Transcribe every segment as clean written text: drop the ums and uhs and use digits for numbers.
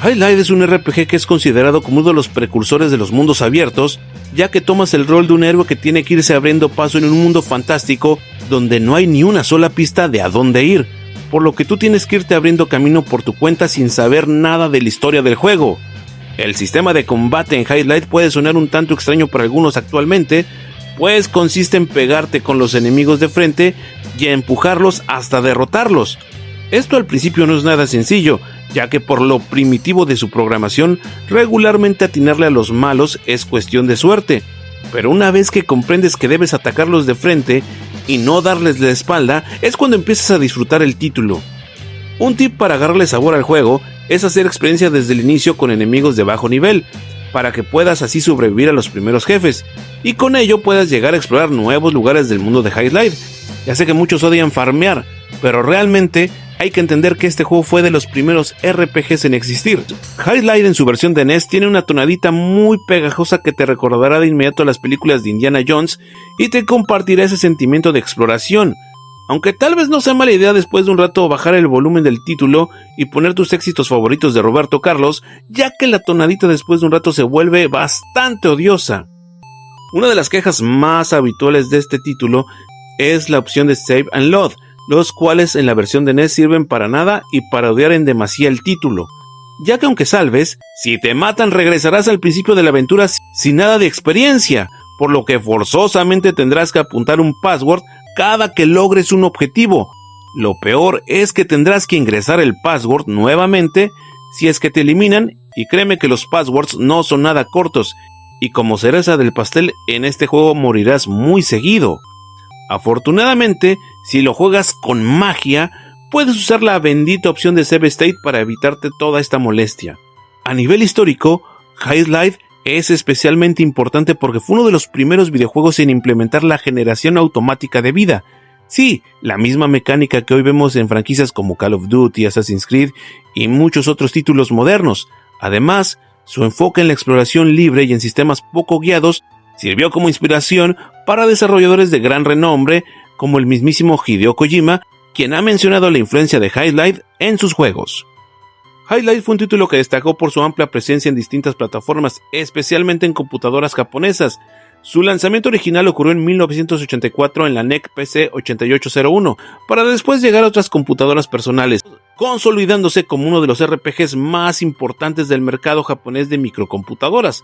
Half-Life es un RPG que es considerado como uno de los precursores de los mundos abiertos, ya que tomas el rol de un héroe que tiene que irse abriendo paso en un mundo fantástico donde no hay ni una sola pista de a dónde ir, por lo que tú tienes que irte abriendo camino por tu cuenta sin saber nada de la historia del juego. El sistema de combate en Half-Life puede sonar un tanto extraño para algunos actualmente, pues consiste en pegarte con los enemigos de frente y empujarlos hasta derrotarlos. Esto al principio no es nada sencillo, ya que por lo primitivo de su programación, regularmente atinarle a los malos es cuestión de suerte, pero una vez que comprendes que debes atacarlos de frente y no darles la espalda, es cuando empiezas a disfrutar el título. Un tip para agarrarle sabor al juego es hacer experiencia desde el inicio con enemigos de bajo nivel, para que puedas así sobrevivir a los primeros jefes, y con ello puedas llegar a explorar nuevos lugares del mundo de Half-Life. Ya sé que muchos odian farmear, pero realmente hay que entender que este juego fue de los primeros RPGs en existir. Half-Life en su versión de NES tiene una tonadita muy pegajosa que te recordará de inmediato a las películas de Indiana Jones y te compartirá ese sentimiento de exploración. Aunque tal vez no sea mala idea después de un rato bajar el volumen del título y poner tus éxitos favoritos de Roberto Carlos, ya que la tonadita después de un rato se vuelve bastante odiosa. Una de las quejas más habituales de este título es la opción de Save and Load, los cuales en la versión de NES sirven para nada y parodiar en demasía el título, ya que aunque salves, si te matan regresarás al principio de la aventura sin nada de experiencia, por lo que forzosamente tendrás que apuntar un password cada que logres un objetivo. Lo peor es que tendrás que ingresar el password nuevamente si es que te eliminan, y créeme que los passwords no son nada cortos, y como cereza del pastel en este juego morirás muy seguido. Afortunadamente, si lo juegas con magia, puedes usar la bendita opción de Save State para evitarte toda esta molestia. A nivel histórico, Half-Life es especialmente importante porque fue uno de los primeros videojuegos en implementar la generación automática de vida. Sí, la misma mecánica que hoy vemos en franquicias como Call of Duty, Assassin's Creed y muchos otros títulos modernos. Además, su enfoque en la exploración libre y en sistemas poco guiados sirvió como inspiración para desarrolladores de gran renombre como el mismísimo Hideo Kojima, quien ha mencionado la influencia de Half-Life en sus juegos. Half-Life fue un título que destacó por su amplia presencia en distintas plataformas, especialmente en computadoras japonesas. Su lanzamiento original ocurrió en 1984 en la NEC PC 8801, para después llegar a otras computadoras personales, consolidándose como uno de los RPGs más importantes del mercado japonés de microcomputadoras.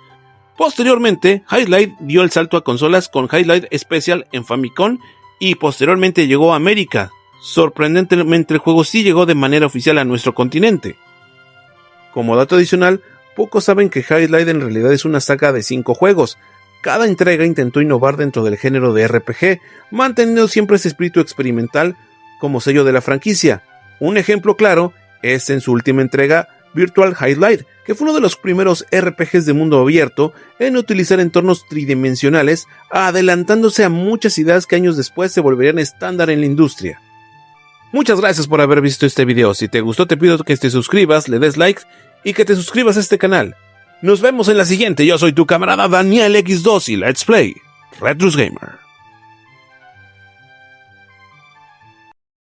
Posteriormente, Half-Life dio el salto a consolas con Half-Life Special en Famicom y posteriormente llegó a América. Sorprendentemente, el juego sí llegó de manera oficial a nuestro continente. Como dato adicional, pocos saben que Half-Life en realidad es una saga de 5 juegos. Cada entrega intentó innovar dentro del género de RPG, manteniendo siempre ese espíritu experimental como sello de la franquicia. Un ejemplo claro es en su última entrega, Virtual Half-Life, que fue uno de los primeros RPGs de mundo abierto en utilizar entornos tridimensionales, adelantándose a muchas ideas que años después se volverían estándar en la industria. Muchas gracias por haber visto este video. Si te gustó te pido que te suscribas, le des like y que te suscribas a este canal. Nos vemos en la siguiente. Yo soy tu camarada Daniel X2 y Let's Play Retrus Gamer.